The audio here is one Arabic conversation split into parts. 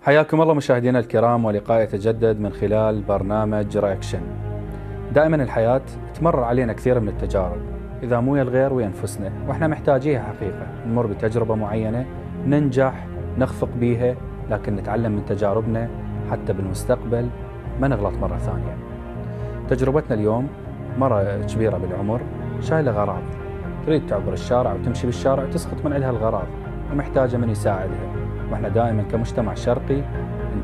حياكم الله مشاهدينا الكرام، ولقاء يتجدد من خلال برنامج رياكشن. دائما الحياة تمر علينا كثير من التجارب، إذا مو ويا الغير ويا أنفسنا، وإحنا محتاجيها حقيقة. نمر بتجربة معينة ننجح نخفق بيها، لكن نتعلم من تجاربنا حتى بالمستقبل ما نغلط مرة ثانية. تجربتنا اليوم مرة كبيرة بالعمر، شايلة غراض، تريد تعبر الشارع وتمشي بالشارع وتسقط من عندها الغراض ومحتاجة من يساعدها. واحنا دائما كمجتمع شرقي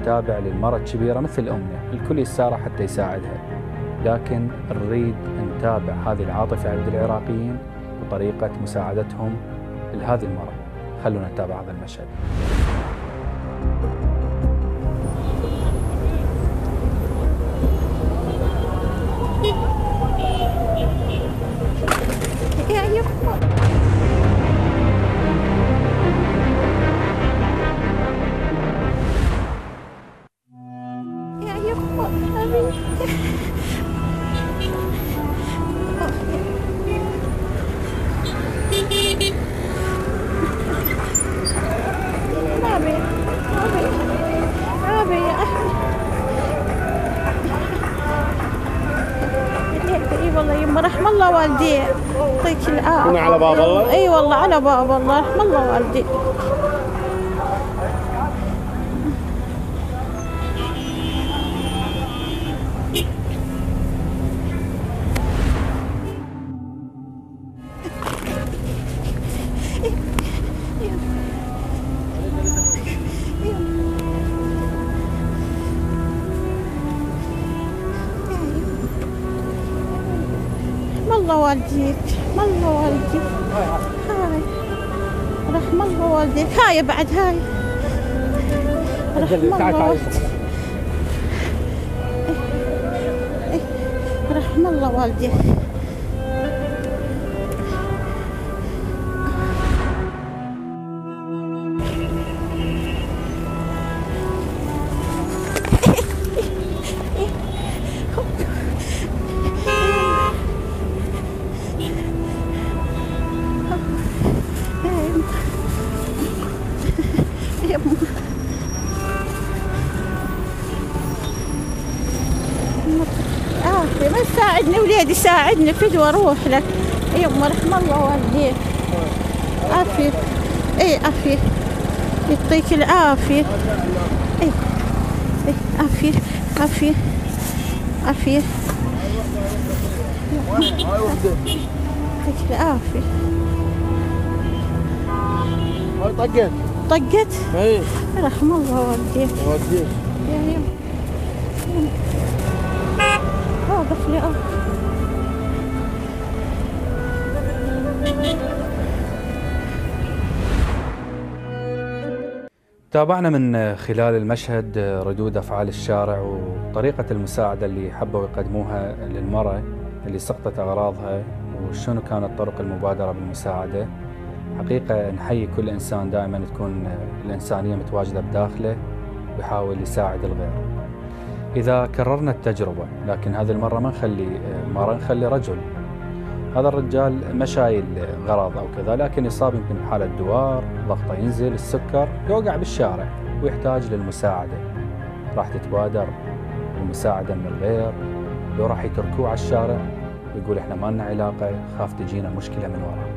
نتابع للمرأة الكبيرة مثل أمنا، الكل يسارع حتى يساعدها، لكن نريد نتابع هذه العاطفة عند العراقيين وطريقة مساعدتهم لهذه المرأة. خلونا نتابع هذا المشهد. والله يما رحم الله والدي، يعطيك العافية. هنا على باب الله؟ اي والله على باب الله، رحم الله والدي. الله والديك، الله والديك، هاي رحم الله والديك، هاي بعد هاي رحم الله والديك، رحم الله والديك. ما تساعدني وليدي، ساعدني فدوى اروح لك. يما رحم الله والديك، عافية. اي عافية، يعطيك العافية. اي عافية عافية عافية، يعطيك العافية. طقت طقت؟ اي رحم الله والديك. يا يما واقف لي تابعنا من خلال المشهد ردود أفعال الشارع وطريقة المساعدة اللي حبوا يقدموها للمرأة اللي سقطت أغراضها، وشنو كانت طرق المبادرة بالمساعدة. حقيقة نحيي كل إنسان دائما تكون الإنسانية متواجدة بداخله ويحاول يساعد الغير. إذا كررنا التجربة، لكن هذه المرة ما نخلي رجل، هذا الرجال ما شايل غراض أو كذا، لكن يصاب يمكن بحالة دوار، ضغطه ينزل، السكر، يوقع بالشارع ويحتاج للمساعدة. راح تتبادر المساعدة من الغير، لو راح يتركوه على الشارع ويقول إحنا ما لنا علاقة، خاف تجينا مشكلة من وراء.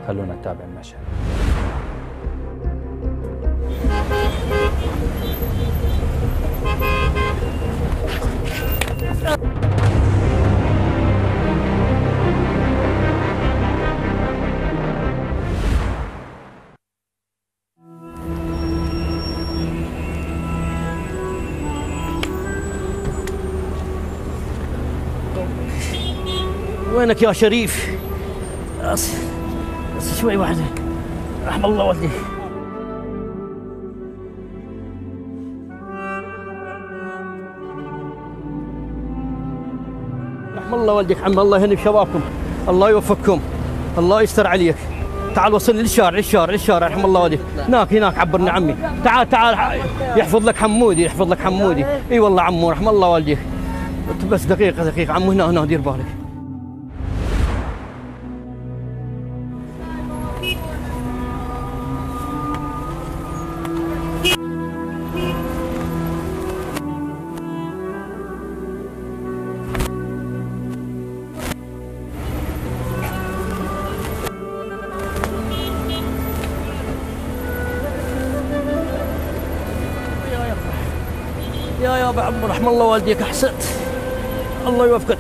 خلونا نتابع المشهد. وينك يا شريف؟ بس شوي واحدة. رحم الله والديك. رحم الله والديك عم، الله يهني بشبابكم، الله يوفقكم، الله يستر عليك. تعال وصلني للشارع. رحم الله والديك. هناك عبرنا عمي. تعال يحفظ لك حمودي. اي والله عمو رحم الله والديك. بس دقيقة عمو، هنا دير بالك. يا ابو عمو رحم الله والديك، احسنت، الله يوفقك.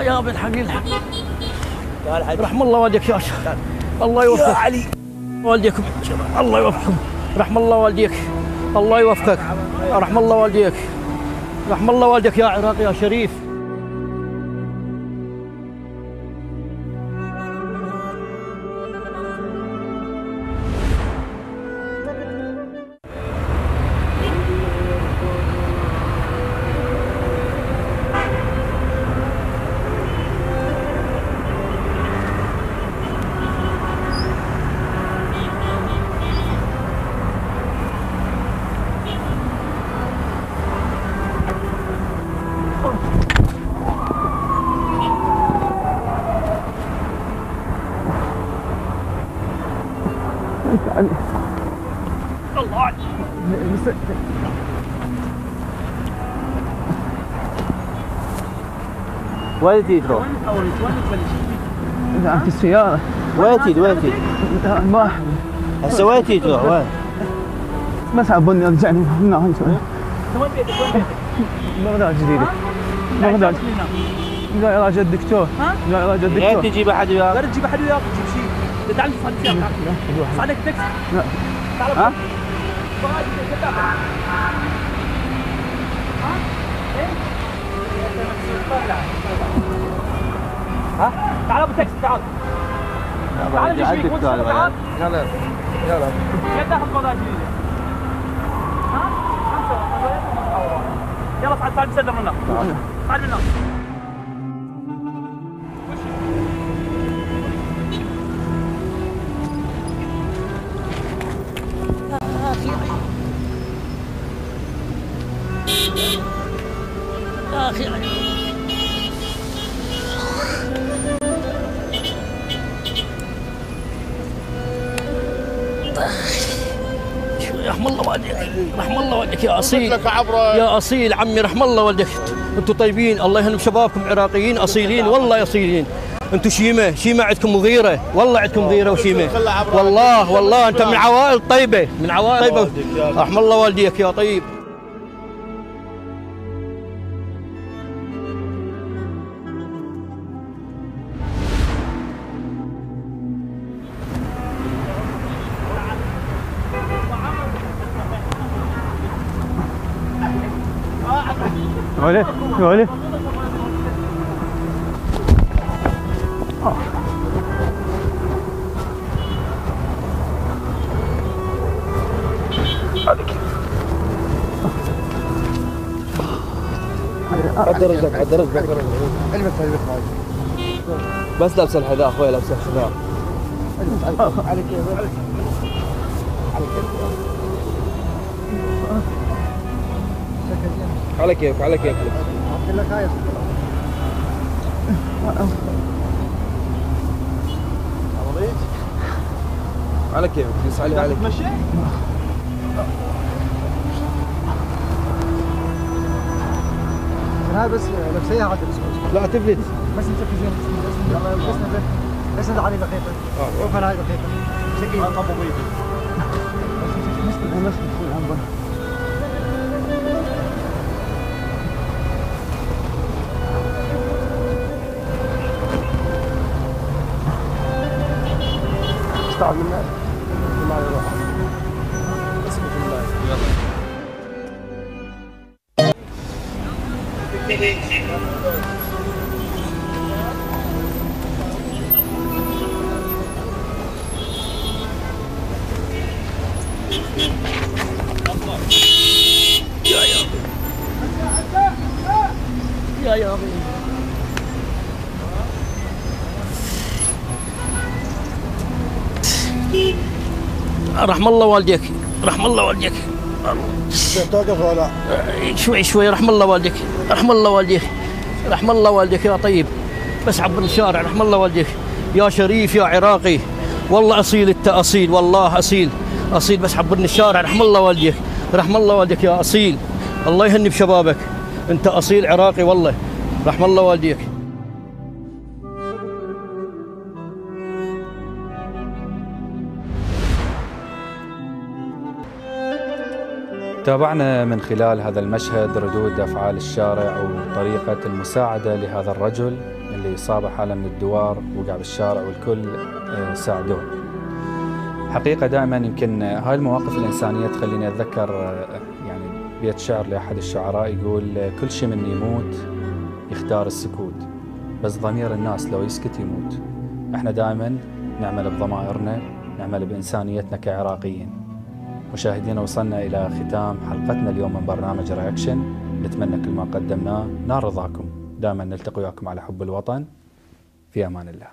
يا ابن الحبيب رحم الله والديك يا شيخ، الله يوفقك يا علي والديكم، الله يوفقكم، رحم الله والديك، الله يوفقك، رحم الله والديك، رحم الله والديك يا عراقي يا شريف. الله وين تجي تروح؟ لا في السيارة. وين تجي؟ ما هسه وين تجي تروح؟ وين؟ بس عبوني رجعني من هون شوي. وين بيتك؟ وين بيتك؟ بغداد جديدة. بغداد. جاي راجع الدكتور. ها؟ جاي راجع الدكتور. يعني تجيب احد وياك؟ لا تجيب احد وياك، تجيب شيء. تعال صعد فيها، صعدك تاكسي. لا. تعال. ها؟ ها؟ تعال ابو تاكسي، تعال. تعال نجيك وانت تعال. يلا يا تاخذ قضاء جديده. ها؟ يلا صعد صعد مسدر منك. صعد منك. رحم الله والديك، رحم الله والديك يا اصيل، يا اصيل عمي، رحم الله والديك. انتم طيبين، الله يهنم شبابكم، عراقيين اصيلين والله اصيلين. انتم شيمه عندكم غيره، والله عندكم غيره وشيمه، والله انت من عوائل طيبه، من عوائل طيبه. رحم الله والديك يا طيب. علي علي. عد رجلك عد رجلك. بس لابس الحذاء اخوي، لابس الحذاء. على كيف على كيف على كيف. لك هاي على كيف تسعى لي عليك. تمشي؟ هاي بس لبسيها عاد لا تفلت بس نسكر زين. بس ندعي علي دقيقة. وقف هاي دقيقة. شكلي طب بيتي. بس تعال من معي روح. بسم الله. يا رحم الله والديك، رحم الله والديك. توقف ولا؟ شوي شوي، رحم الله والديك، رحم الله والديك، رحم الله والديك يا طيب. بس عبر الشارع، رحم الله والديك. يا شريف يا عراقي، والله اصيل انت، اصيل والله اصيل اصيل. بس عبرني الشارع، رحم الله والديك، رحم الله والديك يا اصيل. الله يهني بشبابك، انت اصيل عراقي والله، رحم الله والديك. تابعنا من خلال هذا المشهد ردود أفعال الشارع وطريقة المساعدة لهذا الرجل اللي صابه حالة من الدوار، وقع بالشارع والكل ساعدوه. حقيقة دائما يمكن هاي المواقف الإنسانية تخليني أتذكر يعني بيت شعر لأحد الشعراء يقول: كل شيء من يموت يختار السكوت، بس ضمير الناس لو يسكت يموت. احنا دائما نعمل بضمائرنا، نعمل بإنسانيتنا كعراقيين. مشاهدينا، وصلنا إلى ختام حلقتنا اليوم من برنامج رياكشن. نتمنى كل ما قدمناه نال رضاكم. دائما نلتقي وياكم على حب الوطن. في أمان الله.